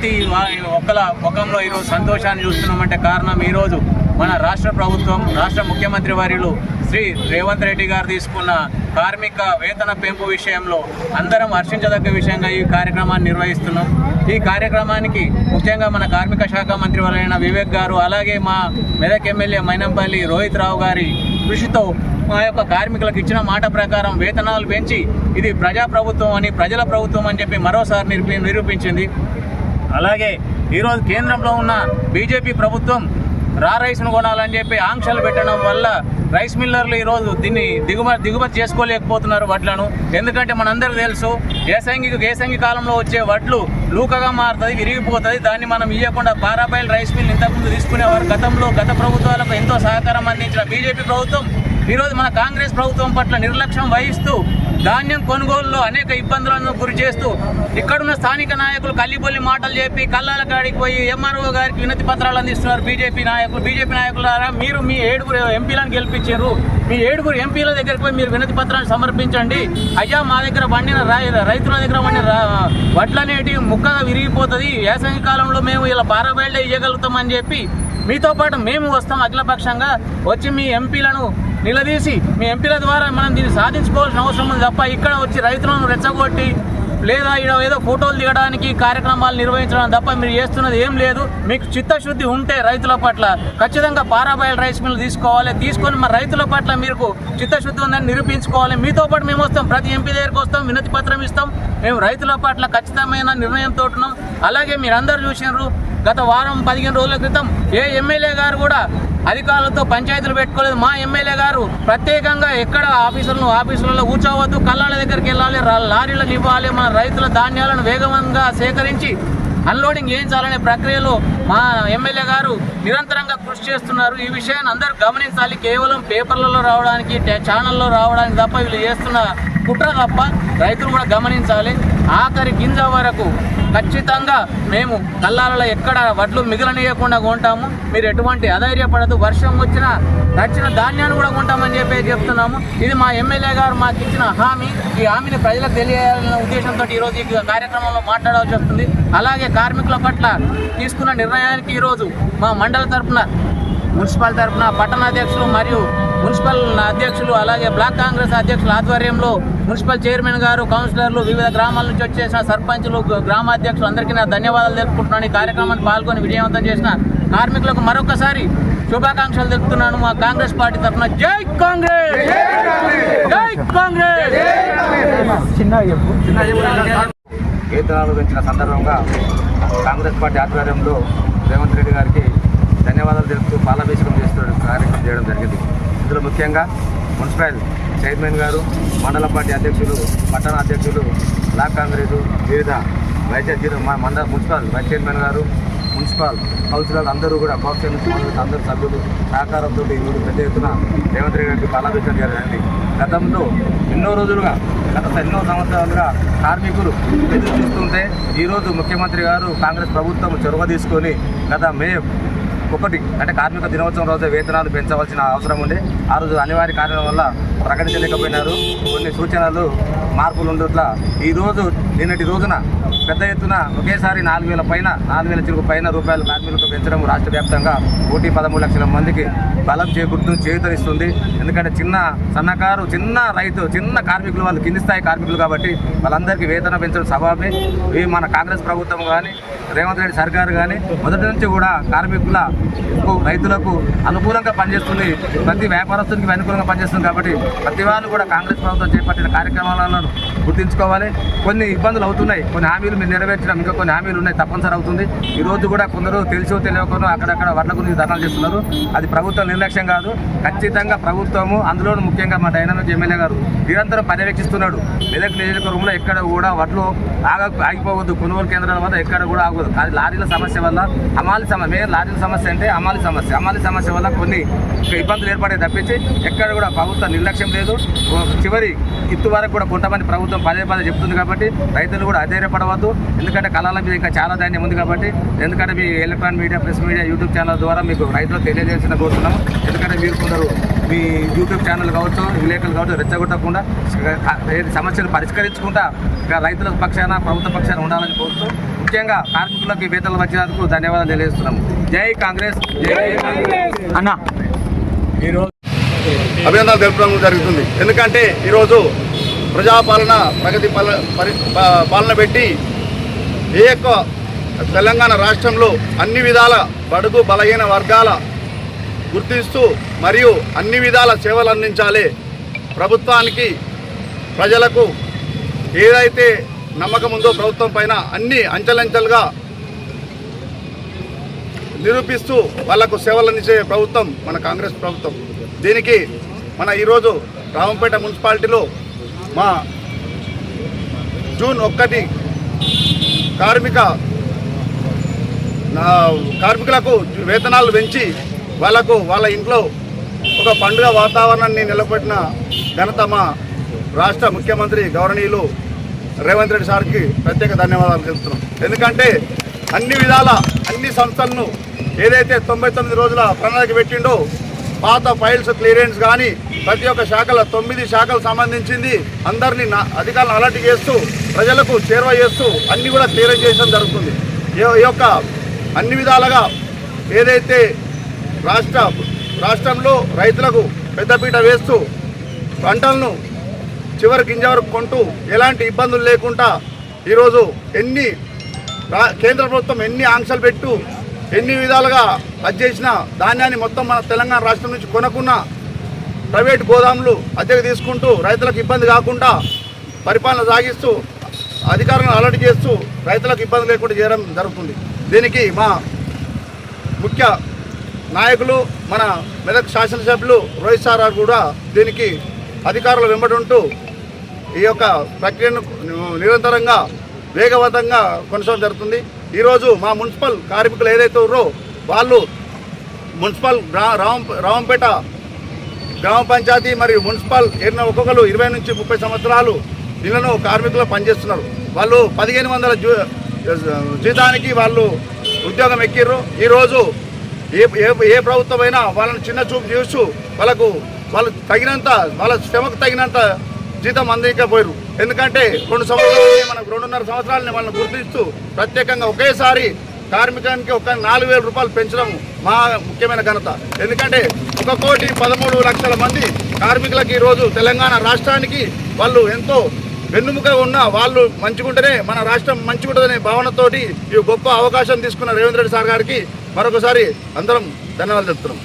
ప్రతి ఒక్కల ముఖంలో ఈరోజు సంతోషాన్ని చూస్తున్నామంటే కారణం ఈరోజు మన రాష్ట్ర ప్రభుత్వం, రాష్ట్ర ముఖ్యమంత్రి వర్యులు శ్రీ రేవంత్ రెడ్డి గారు తీసుకున్న కార్మిక వేతన పెంపు విషయంలో అందరం హర్షించదగ్గ విషయంగా ఈ కార్యక్రమాన్ని నిర్వహిస్తున్నాం. ఈ కార్యక్రమానికి ముఖ్యంగా మన కార్మిక శాఖ మంత్రి వారైన వివేక్ గారు, అలాగే మా మెదక్ ఎమ్మెల్యే మైనంపల్లి రోహిత్ రావు గారి కృషితో మా యొక్క కార్మికులకు ఇచ్చిన మాట ప్రకారం వేతనాలు పెంచి ఇది ప్రజాప్రభుత్వం అని, ప్రజల ప్రభుత్వం అని చెప్పి మరోసారి నిరూపించింది. అలాగే ఈరోజు కేంద్రంలో ఉన్న బీజేపీ ప్రభుత్వం రైస్ను కొనాలని చెప్పి ఆంక్షలు పెట్టడం వల్ల రైస్ మిల్లర్లు ఈరోజు దీన్ని దిగుమతి చేసుకోలేకపోతున్నారు వడ్లను. ఎందుకంటే మనందరికీ తెలుసు వేసంగి కాలంలో వచ్చే వడ్లు లూకగా మారుతుంది, విరిగిపోతుంది. దాన్ని మనం ఇవ్వకుండా పారాబైల్ రైస్ మిల్ ఇంతకుముందు తీసుకునేవారు. గత ప్రభుత్వాలకు ఎంతో సహకారం అందించిన బీజేపీ ప్రభుత్వం ఈరోజు మన కాంగ్రెస్ ప్రభుత్వం పట్ల నిర్లక్ష్యం వహిస్తూ ధాన్యం కొనుగోలులో అనేక ఇబ్బందులను గురి చేస్తూ ఇక్కడున్న స్థానిక నాయకులు కల్లిబొల్లి మాటలు చెప్పి కల్లాల కాడికి పోయి ఎంఆర్ఓ గారికి వినతి పత్రాలు అందిస్తున్నారు. బీజేపీ నాయకులారా, మీరు మీ 7 ఎంపీలను గెలిపించారు. మీ 7 ఎంపీల దగ్గరికి పోయి మీరు వినతి పత్రాన్ని సమర్పించండి. అయ్యా, మా దగ్గర పండిన రైతుల దగ్గర పండిన వడ్లనేటివి ముక్కగా విరిగిపోతుంది, వేసవి కాలంలో మేము ఇలా పారాబైల్డే ఇవ్వగలుగుతామని చెప్పి మీతో పాటు మేము వస్తాం. అఖిలపక్షంగా వచ్చి మీ ఎంపీలను నిలదీసి మీ ఎంపీల ద్వారా మనం దీన్ని సాధించుకోవాల్సిన అవసరం ఉంది తప్ప ఇక్కడ వచ్చి రైతులను రెచ్చగొట్టి లేదా ఏదో ఫోటోలు దిగడానికి కార్యక్రమాలు నిర్వహించడం తప్ప మీరు చేస్తున్నది ఏం లేదు. మీకు చిత్తశుద్ధి ఉంటే రైతుల పట్ల ఖచ్చితంగా పారాబైల్ రైస్ మిల్ తీసుకొని మరి రైతుల పట్ల మీకు చిత్తశుద్ధి ఉందని నిరూపించుకోవాలి. మీతో పాటు మేము వస్తాం, ప్రతి ఎంపీ దగ్గరికి వస్తాం, వినతి పత్రం ఇస్తాం. మేము రైతుల పట్ల ఖచ్చితమైన నిర్ణయంతో ఉన్నాం. అలాగే మీరందరూ చూసినారు, గత వారం 15 రోజుల క్రితం ఏ ఎమ్మెల్యే గారు కూడా అధికారులతో పంచాయతీలు పెట్టుకోలేదు. మా ఎమ్మెల్యే గారు ప్రత్యేకంగా ఎక్కడ ఆఫీసులలో కూర్చోవద్దు, కళ్ళాల దగ్గరికి వెళ్ళాలి, లారీలను ఇవ్వాలి, మన రైతుల ధాన్యాలను వేగంగా సేకరించి అన్లోడింగ్ చేయించాలనే ప్రక్రియలో మా ఎమ్మెల్యే గారు నిరంతరంగా కృషి చేస్తున్నారు. ఈ విషయాన్ని అందరూ గమనించాలి. కేవలం పేపర్లలో రావడానికి, ఛానల్లో రావడానికి తప్ప వీళ్ళు చేస్తున్న కుట్ర తప్ప రైతులు కూడా గమనించాలి. ఆఖరి గింజ వరకు ఖచ్చితంగా మేము కల్లాలలో ఎక్కడ వడ్లు మిగలనీయకుండా కొంటాము. మీరు ఎటువంటి అధైర్యపడదు. వర్షం వచ్చినా నచ్చిన ధాన్యాన్ని కూడా కొంటామని చెప్తున్నాము. ఇది మా ఎమ్మెల్యే గారు మాకు ఇచ్చిన హామీ. ఈ హామీని ప్రజలకు తెలియాలన్న ఉద్దేశంతో ఈరోజు ఈ కార్యక్రమంలో మాట్లాడాల్సి వస్తుంది. అలాగే కార్మికుల పట్ల తీసుకున్న నిర్ణయానికి ఈరోజు మా మండల తరఫున, మున్సిపల్ తరఫున పట్టణ అధ్యక్షులు మరియు మున్సిపల్ అధ్యక్షులు, అలాగే బ్లాక్ కాంగ్రెస్ అధ్యక్షుల ఆధ్వర్యంలో మున్సిపల్ చైర్మన్ గారు, కౌన్సిలర్లు, వివిధ గ్రామాల నుంచి వచ్చేసిన సర్పంచులు, గ్రామాధ్యక్షులు అందరికీ నా ధన్యవాదాలు తెలుపుకుంటున్నాను. ఈ కార్యక్రమాన్ని పాల్గొని విజయవంతం చేసిన కార్మికులకు మరొకసారి శుభాకాంక్షలు తెలుపుతున్నాను. మా కాంగ్రెస్ పార్టీ తరఫున జై కాంగ్రెస్, జై కాంగ్రెస్. వేతనాలు పెంచిన సందర్భంగా కాంగ్రెస్ పార్టీ ఆధ్వర్యంలో రేవంత్ రెడ్డి గారికి ధన్యవాదాలు తెలుపుతూ పాలాభిషేకం కార్యక్రమం చేయడం జరిగింది. ఇందులో ముఖ్యంగా మున్సిపల్ చైర్మన్ గారు, మండల పార్టీ అధ్యక్షులు, పట్టణ అధ్యక్షులు, బ్లాక్ కాంగ్రెస్, వివిధ మున్సిపల్ వైస్ చైర్మన్ గారు, మున్సిపల్ కౌన్సిలర్ అందరూ కూడా కోఆప్షన్ అందరూ సభ్యులు సహకారంతో ఈరోజు పెద్ద ఎత్తున రేవంత్ రెడ్డి గారికి పాలాభిషేకం జరిగింది. గతంలో ఎన్నో సంవత్సరాలుగా కార్మికులు ఎదురు చూస్తుంటే ఈరోజు ముఖ్యమంత్రి గారు, కాంగ్రెస్ ప్రభుత్వం చొరవ తీసుకొని గత మే 1 అంటే కార్మిక దినోత్సవం రోజు వేతనాలు పెంచవలసిన అవసరం ఉండే ఆ రోజు అనివార్య కారణం వల్ల ప్రకటించలేకపోయినారు. కొన్ని సూచనలు, మార్పులు ఉండట్లా ఈరోజు నిన్నటి రోజున పెద్ద ఎత్తున ఒకేసారి 4,000 చిలుకు పైన రూపాయలు కార్మికులకు పెంచడం రాష్ట్ర వ్యాప్తంగా 13 లక్షల మందికి బలం చేకూరుతూ చేయూతనిస్తుంది. ఎందుకంటే చిన్న రైతు, చిన్న కార్మికులు, వాళ్ళు కింది స్థాయి కార్మికులు కాబట్టి వాళ్ళందరికీ వేతన పెంచడం స్వభావమే. ఇవి మన కాంగ్రెస్ ప్రభుత్వం కానీ, రేవంత్ రెడ్డి సర్కారు కానీ మొదటి నుంచి కూడా రైతులకు అనుకూలంగా పనిచేస్తుంది, ప్రతి వ్యాపారస్తునికి అనుకూలంగా పనిచేస్తుంది. కాబట్టి ప్రతి వాళ్ళు కూడా కాంగ్రెస్ ప్రభుత్వం చేపట్టిన కార్యక్రమాలను గుర్తించుకోవాలి. కొన్ని ఇబ్బందులు అవుతున్నాయి, కొన్ని హామీలు మీరు నెరవేర్చడం, ఇంకా కొన్ని హామీలు ఉన్నాయి, తప్పనిసరి అవుతుంది. ఈరోజు కూడా కొందరు తెలిసో తెలియకుండా అక్కడక్కడ వడ్ల గురించి ధర్నాలు చేస్తున్నారు. అది ప్రభుత్వం నిర్లక్ష్యం కాదు, ఖచ్చితంగా ప్రభుత్వము, అందులోనూ ముఖ్యంగా మా డైనామిక్ ఎమ్మెల్యే గారు నిరంతరం పర్యవేక్షిస్తున్నాడు. మెదక్ నియోజకవర్గంలో ఎక్కడ కూడా వడ్లు ఆగిపోవద్దు, కొనుగోలు కేంద్రాల వల్ల ఎక్కడ కూడా ఆగవద్దు. అది లారీల సమస్య వల్ల, లారీల సమస్య అంటే అమాలి సమస్య వల్ల కొన్ని ఇబ్బందులు ఏర్పడే తప్పించి ఎక్కడ కూడా ప్రభుత్వం నిర్లక్ష్యం లేదు. చివరి ఇత్తు వరకు కూడా కొంతమంది ప్రభుత్వం పదే చెప్తుంది. కాబట్టి రైతులు కూడా అధైర్యపడవద్దు. ఎందుకంటే కళల మీద ఇంకా చాలా ధాన్యం ఉంది. కాబట్టి ఎందుకంటే మీ electronic media, press media, YouTube channel ద్వారా మీకు రైతులకు తెలియజేసిన కోరుతున్నాము. ఎందుకంటే మీరు కొందరు మీ యూట్యూబ్ ఛానల్ కావచ్చు, విలేకరులు కావచ్చు, రెచ్చగొట్టకుండా సమస్యలు పరిష్కరించుకుంటా రైతుల పక్షాన, ప్రభుత్వ పక్షాన ఉండాలని కోరుతూ ముఖ్యంగా కార్మికులకు వేతనాలు వచ్చినందుకు ధన్యవాదాలు తెలియజేస్తున్నాము. జై కాంగ్రెస్, జై అన్న. ఈరోజు అభినందనలు తెలపడం జరుగుతుంది. ఎందుకంటే ఈరోజు ప్రజాపాలన ప్రగతి పాలన పెట్టి ఏ యొక్క తెలంగాణ రాష్ట్రంలో అన్ని విధాల బడుగు బలహీన వర్గాల గుర్తిస్తూ మరియు అన్ని విధాల సేవలు అందించాలి. ప్రభుత్వానికి ప్రజలకు ఏదైతే నమ్మకం ఉందో ప్రభుత్వం పైన అన్ని అంచెలంచెలుగా నిరూపిస్తూ వాళ్లకు సేవలు అందించే ప్రభుత్వం మన కాంగ్రెస్ ప్రభుత్వం. దీనికి మన ఈరోజు రామంపేట మున్సిపాలిటీలో మా జూన్ 1 కార్మికులకు వేతనాలు పెంచి వాళ్లకు వాళ్ళ ఇంట్లో ఒక పండుగ వాతావరణాన్ని నిలబెట్టిన ఘనత మా రాష్ట్ర ముఖ్యమంత్రి గౌరవనీయులు రేవంత్ రెడ్డి సార్కి ప్రత్యేక ధన్యవాదాలు తెలుపుతున్నాం. ఎందుకంటే అన్ని విధాల అన్ని సంస్థలను ఏదైతే 99 రోజుల ప్రణాళిక పెట్టిండో పాత ఫైల్స్ క్లియరెన్స్ కానీ ప్రతి ఒక్క శాఖల 9 శాఖలకు సంబంధించింది అందరినీ అధికారులను అలర్ట్ చేస్తూ ప్రజలకు చేరువ చేస్తూ అన్ని కూడా క్లియరెన్స్ చేయడం జరుగుతుంది. ఈ యొక్క అన్ని విధాలుగా ఏదైతే రాష్ట్రంలో రైతులకు పెద్దపీట వేస్తూ పంటలను చివరి గింజ వరకు కొంటూ ఎలాంటి ఇబ్బందులు లేకుండా ఈరోజు కేంద్ర ప్రభుత్వం ఎన్ని ఆంక్షలు పెట్టు ఎన్ని విధాలుగా అది చేసిన ధాన్యాన్ని మొత్తం మన తెలంగాణ రాష్ట్రం నుంచి కొనకున్న ప్రైవేట్ గోదాములు అద్దెకు తీసుకుంటూ రైతులకు ఇబ్బంది కాకుండా పరిపాలన సాగిస్తూ అధికారులను అలర్ట్ చేస్తూ రైతులకు ఇబ్బంది లేకుండా చేయడం జరుగుతుంది. దీనికి మా ముఖ్య నాయకులు మన మెదక్ శాసనసభ్యులు రోహిత్ సార్ కూడా దీనికి అధికారులు వెంబడుంటూ ఈ యొక్క ప్రక్రియను నిరంతరంగా వేగవంతంగా కొనసాగడం జరుగుతుంది. ఈరోజు మా మున్సిపల్ కార్మికులు ఏదైతే ఉన్నారో వాళ్ళు మున్సిపల్ రామంపేట గ్రామ పంచాయతీ మరియు మున్సిపల్ ఒక్కొక్కరు 20 నుంచి 30 సంవత్సరాలు ఇళ్లను కార్మికులు పనిచేస్తున్నారు. వాళ్ళు 1500 జీతానికి వాళ్ళు ఉద్యోగం ఎక్కిర్రు. ఈరోజు ఏ ప్రభుత్వమైనా వాళ్ళని చిన్న చూపు చూస్తూ వాళ్ళు తగినంత వాళ్ళ శ్రమకు తగినంత జీతం అందకపోయారు. ఎందుకంటే 2 సంవత్సరాలని మనకు 2.5 సంవత్సరాలని వాళ్ళని గుర్తిస్తూ ప్రత్యేకంగా ఒకేసారి కార్మికానికి ఒక 4,000 రూపాయలు పెంచడం మా ముఖ్యమైన ఘనత. ఎందుకంటే 1,13,00,000 మంది కార్మికులకు ఈరోజు తెలంగాణ రాష్ట్రానికి వాళ్ళు ఎంతో వెన్నుముక ఉన్న వాళ్ళు మంచిగుంటేనే మన రాష్ట్రం మంచిగుంటుందనే భావనతోటి ఈ గొప్ప అవకాశం తీసుకున్న రేవంత్ రెడ్డి సార్ గారికి మరొకసారి అందరం ధన్యవాదాలు చెప్తున్నాం.